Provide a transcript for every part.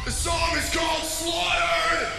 The song is called Slaughtered!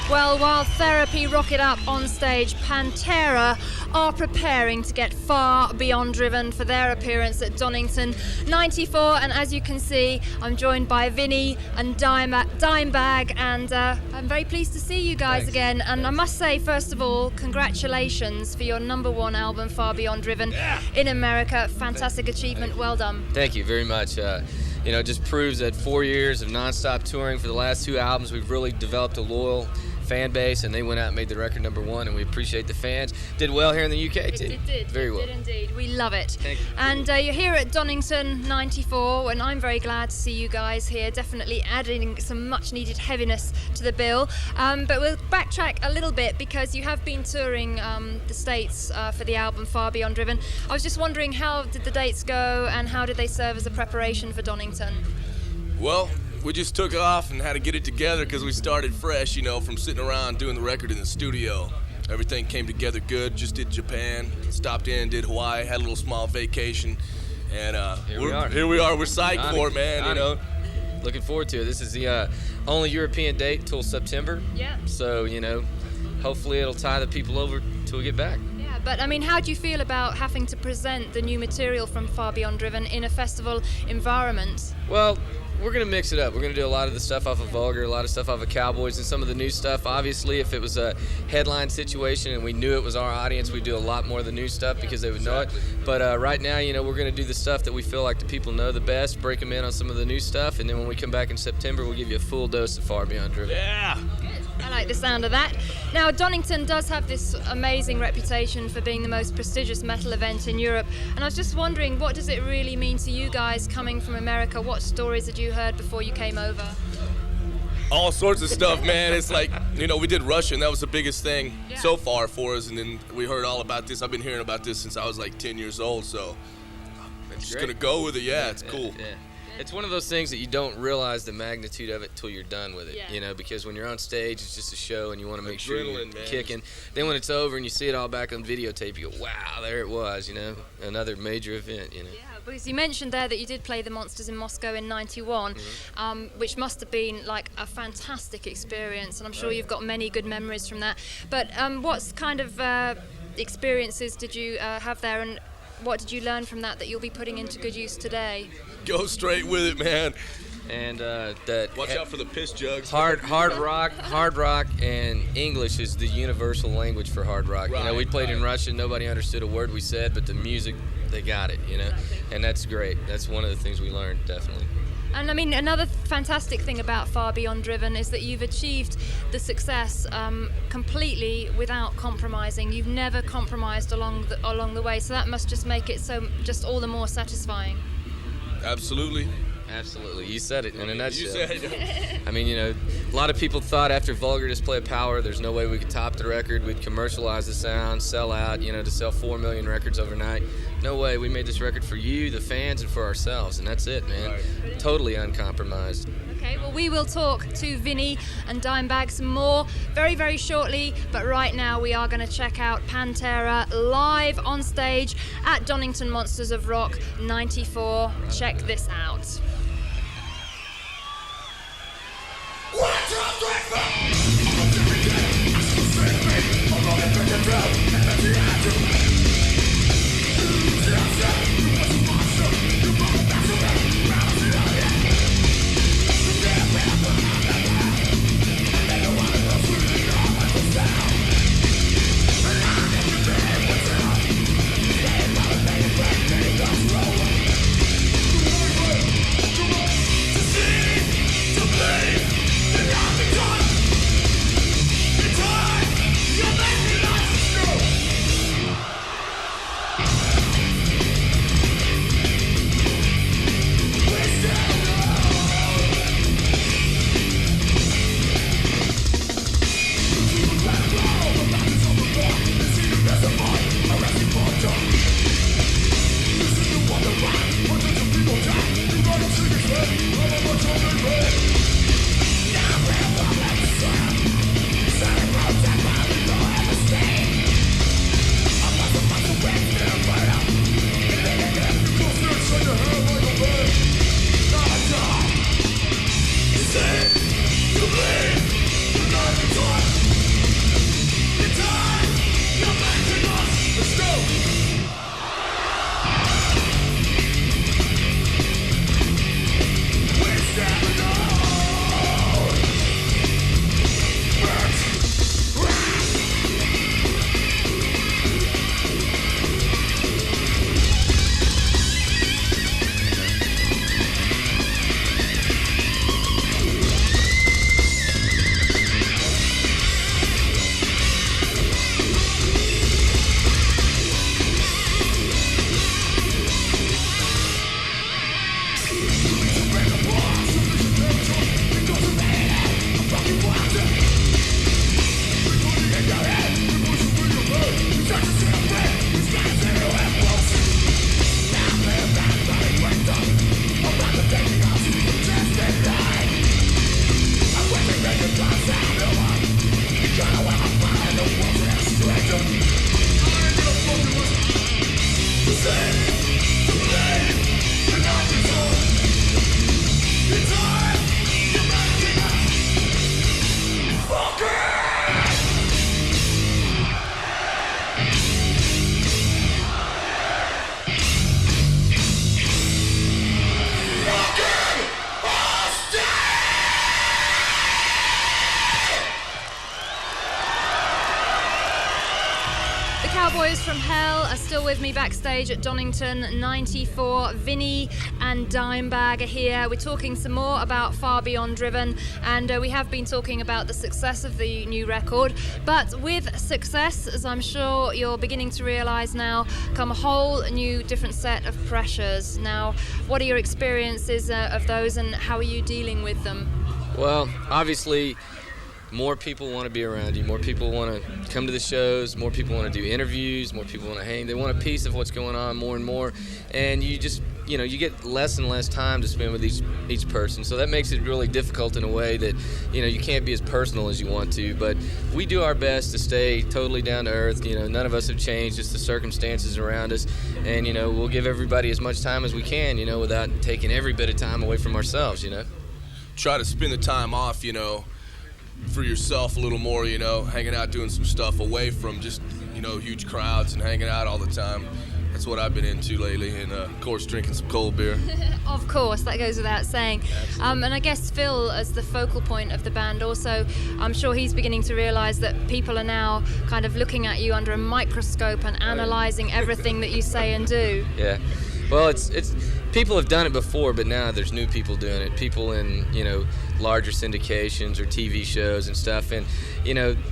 Well, while Therapy rock it up on stage, Pantera are preparing to get far beyond driven for their appearance at Donington 94. And as you can see, I'm joined by Vinny and Dimebag, and I'm very pleased to see you guys again. And I must say, first of all, congratulations for your #1 album, Far Beyond Driven, in America. Fantastic achievement. Well done. Thank you very much. You know, it just proves that 4 years of non-stop touring for the last 2 albums, we've really developed a loyal fan base, and they went out and made the record #1, and we appreciate the fans. Did well here in the UK too. It did. Very well. It did indeed. We love it. Thank you. And you're here at Donington 94, and I'm very glad to see you guys here, definitely adding some much needed heaviness to the bill. But we'll backtrack a little bit, because you have been touring the States for the album Far Beyond Driven. I was just wondering, how did the dates go, and how did they serve as a preparation for Donington? Well, we just took off and had to get it together because we started fresh, you know, from sitting around doing the record in the studio. Everything came together good. Just did Japan, stopped in, did Hawaii, had a little small vacation, And Here we are. Here we are. We're psyched for it, man. You know. Looking forward to it. This is the only European date till September. Yeah. So, you know, hopefully it'll tie the people over till we get back. Yeah, but I mean, how do you feel about having to present the new material from Far Beyond Driven in a festival environment? Well, we're going to mix it up. We're going to do a lot of the stuff off of Vulgar, a lot of stuff off of Cowboys, and some of the new stuff. Obviously, if it was a headline situation and we knew it was our audience, we'd do a lot more of the new stuff because they would know it. But right now, you know, we're going to do the stuff that we feel like the people know the best, break them in on some of the new stuff, and then when we come back in September, we'll give you a full dose of Far Beyond Driven. Yeah. I like the sound of that. Now, Donington does have this amazing reputation for being the most prestigious metal event in Europe, and I was just wondering, what does it really mean to you guys coming from America? What stories had you heard before you came over? All sorts of stuff, man. It's like, you know, we did Russia, and that was the biggest thing so far for us, and then we heard all about this. I've been hearing about this since I was like 10 years old, so I'm just going to go with it. Yeah, it's cool. Yeah. It's one of those things that you don't realize the magnitude of it till you're done with it, you know, because when you're on stage, it's just a show and you want to make sure you're kicking. Then when it's over and you see it all back on videotape, you go, wow, there it was, you know, another major event, you know. Yeah, because you mentioned there that you did play the Monsters in Moscow in '91, which must have been like a fantastic experience, and I'm sure you've got many good memories from that. But what kind of experiences did you have there, and what did you learn from that you'll be putting into good use today? Go straight with it, man. And watch out for the piss jugs. Hard rock, and English is the universal language for hard rock. Right, you know, we played in Russian, nobody understood a word we said, but the music, they got it, you know, and that's great. That's one of the things we learned, definitely. And I mean, another fantastic thing about Far Beyond Driven is that you've achieved the success completely without compromising. You've never compromised along the way, so that must just make it so just all the more satisfying. Absolutely. Absolutely. You said it in a nutshell. You said it. I mean, you know, a lot of people thought after Vulgar Display of Power, there's no way we could top the record. We'd commercialize the sound, sell out, you know, to sell 4 million records overnight. No way. We made this record for you, the fans, and for ourselves, and that's it, man. Right. Totally uncompromised. Okay, well, we will talk to Vinny and Dimebag some more very, very shortly. But right now, we are going to check out Pantera live on stage at Donington Monsters of Rock '94. Check this out. from Hell are still with me backstage at Donington 94. Vinny and Dimebag are here. We're talking some more about Far Beyond Driven, and we have been talking about the success of the new record. But with success, as I'm sure you're beginning to realise now, come a whole new different set of pressures. Now, what are your experiences of those, and how are you dealing with them? Well, obviously, more people want to be around you. More people want to come to the shows. More people want to do interviews. More people want to hang. They want a piece of what's going on more and more. And you just, you get less and less time to spend with each person. So that makes it really difficult in a way that, you can't be as personal as you want to. But we do our best to stay totally down to earth. None of us have changed. Just the circumstances around us. And, we'll give everybody as much time as we can, without taking every bit of time away from ourselves, Try to spend the time off, for yourself a little more, hanging out, doing some stuff away from just, huge crowds and hanging out all the time. That's what I've been into lately, and of course drinking some cold beer. Of course, that goes without saying. And I guess Phil, as the focal point of the band, also, I'm sure he's beginning to realise that people are now kind of looking at you under a microscope and analysing everything that you say and do. Yeah. Well, it's people have done it before, but now there's new people doing it. People in, larger syndications or TV shows and stuff, and,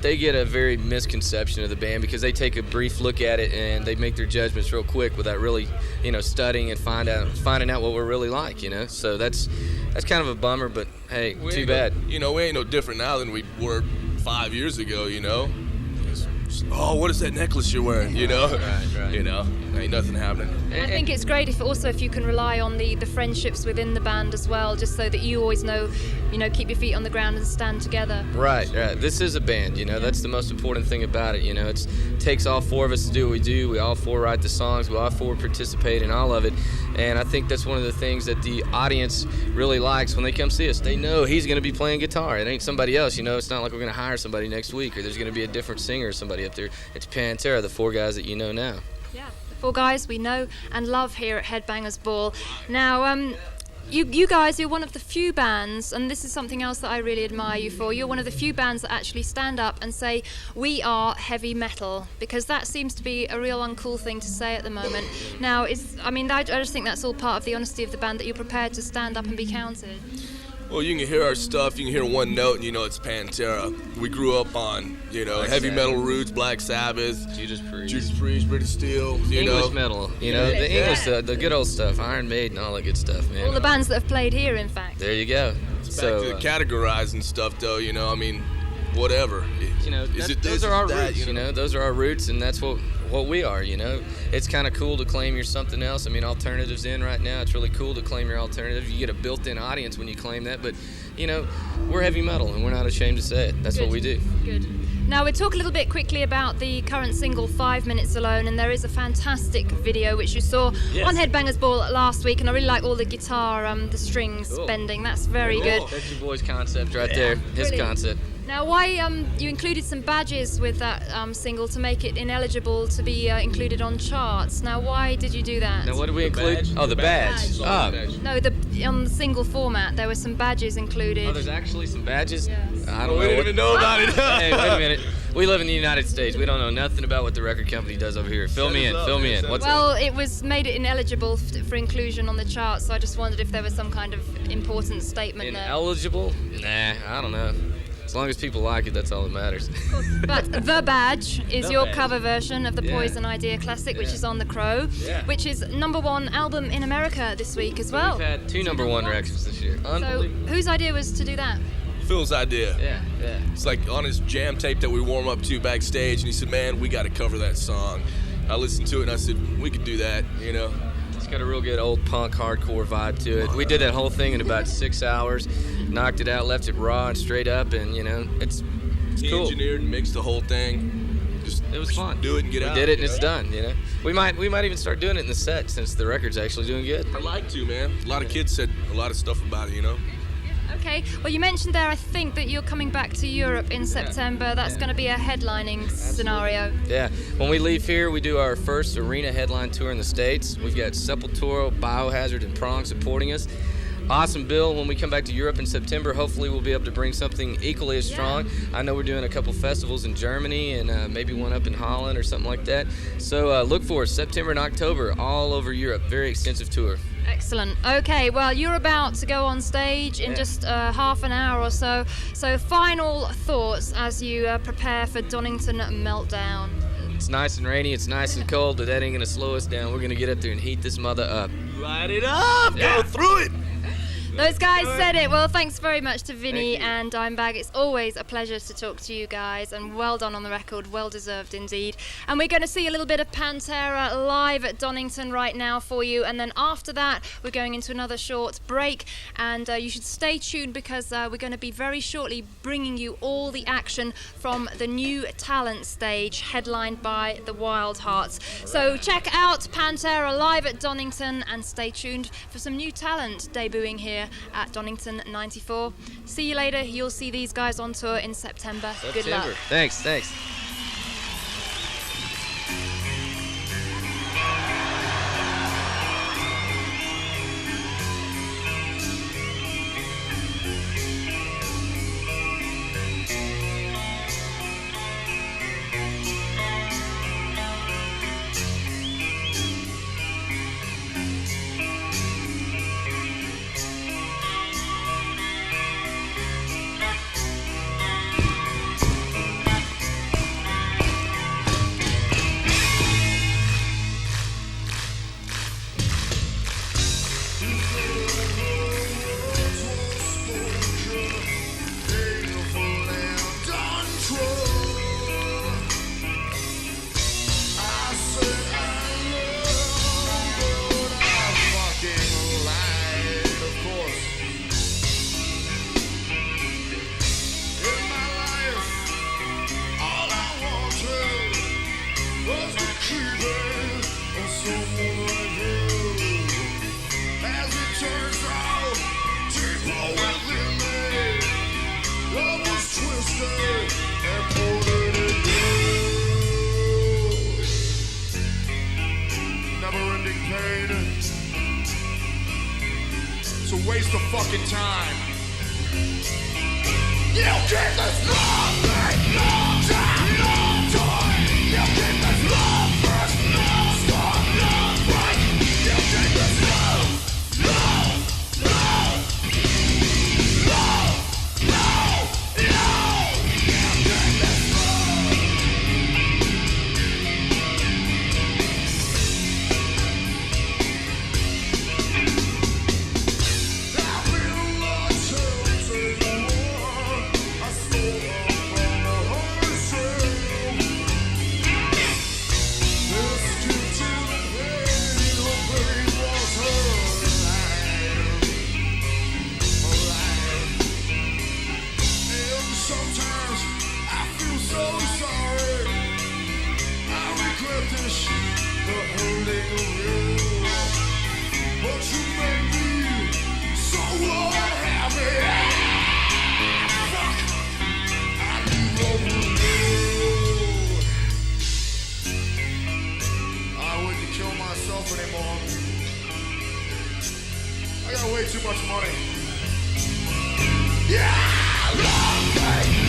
they get a very misconception of the band because they take a brief look at it and they make their judgments real quick without really, studying and finding out what we're really like, So that's kind of a bummer, but hey, too bad. We ain't no different now than we were 5 years ago, Oh, what is that necklace you're wearing? Right. Ain't nothing happening. I think it's great if you can rely on the friendships within the band as well, just so that you always know, keep your feet on the ground and stand together. Right. This is a band, that's the most important thing about it, it takes all four of us to do what we do. We all four write the songs, we all four participate in all of it, and I think that's one of the things that the audience really likes when they come see us. They know he's going to be playing guitar. It ain't somebody else, it's not like we're going to hire somebody next week or there's going to be a different singer or somebody up there. It's Pantera, the four guys that you know now. Yeah, the four guys we know and love here at Headbangers Ball. Now, you guys, you're one of the few bands, and this is something else that I really admire you for, you're one of the few bands that actually stand up and say, we are heavy metal, because that seems to be a real uncool thing to say at the moment. Now, I just think that's all part of the honesty of the band, that you're prepared to stand up and be counted. Well, you can hear our stuff, you can hear one note and it's Pantera. We grew up on, heavy metal roots, Black Sabbath, Judas Priest, British Steel, English metal, the English, the good old stuff, Iron Maiden, all that good stuff, man. All the bands that have played here, in fact. There you go. So back to the categorizing stuff, though, whatever. Those are our roots, those are our roots, and that's what we are, It's kind of cool to claim you're something else. Alternative's in right now. It's really cool to claim your alternative. You get a built-in audience when you claim that, but, we're heavy metal, and we're not ashamed to say it. That's what we do. Good. Now, we'll talk a little bit quickly about the current single, 5 Minutes Alone, and there is a fantastic video which you saw on Headbangers Ball last week, and I really like all the guitar, the strings bending. That's very good. That's your boy's concept right there. His concept. Now, why you included some badges with that single to make it ineligible to be included on charts. Now, why did you do that? Now, what did we include? The badge. No, on the single format, there were some badges included. Oh, there's actually some badges? Yes. I don't know. We didn't even know about it. Hey, wait a minute. We live in the United States. We don't know nothing about what the record company does over here. Fill me in. Well, it was made it ineligible for inclusion on the charts, so I just wondered if there was some kind of important statement there. Ineligible? Nah, I don't know. As long as people like it, that's all that matters. But The Badge is your cover version of the Poison Idea classic, which is on The Crow, which is #1 album in America this week as well. We've had two number one records this year. So whose idea was to do that? Phil's idea. Yeah. It's like on his jam tape that we warm up to backstage, and he said, man, we got to cover that song. I listened to it, and I said, we could do that, It's got a real good old punk hardcore vibe to it. We did that whole thing in about 6 hours, knocked it out, left it raw and straight up, and it's he cool. Engineered and mixed the whole thing. It was fun. Do it and get out. We did it and it's done. We might even start doing it in the set since the record's actually doing good. I'd like to, man. A lot of kids said a lot of stuff about it. Okay. Well, you mentioned there, I think, that you're coming back to Europe in September. That's going to be a headlining scenario. Yeah. When we leave here, we do our first arena headline tour in the States. We've got Sepultura, Biohazard, and Prong supporting us. awesome bill. When we come back to Europe in September, hopefully we'll be able to bring something equally as strong. I know we're doing a couple festivals in Germany and maybe one up in Holland or something like that. So look for us, September and October, all over Europe. Very extensive tour. Excellent. Okay, well, you're about to go on stage in just half an hour or so. So final thoughts as you prepare for Donington Meltdown. It's nice and rainy, it's nice and cold, but that ain't gonna slow us down. We're gonna get up there and heat this mother up. Light it up! Go through it! Those guys said it. Well, thanks very much to Vinny and Dimebag. It's always a pleasure to talk to you guys, and well done on the record, well deserved indeed. And we're going to see a little bit of Pantera live at Donington right now for you, and then after that we're going into another short break, and you should stay tuned because we're going to be very shortly bringing you all the action from the new talent stage headlined by the Wild Hearts. So check out Pantera live at Donington and stay tuned for some new talent debuting here at Donington 94. See you later. You'll see these guys on tour in September. Good luck. Thanks. It's a waste of fucking time. You keep this love, no time, no joy. You keep this love first, no score, no break. You keep this love, love, love, love, love, love. You keep this love. I've been lost till the war. I stole from the wholesale. This future pain, the pain was her alive. And sometimes I feel so sorry. I regret this, the hurting of you. But you made me so unhappy. Fuck, I need over you. I wouldn't kill myself anymore. I got way too much money. Yeah, love me.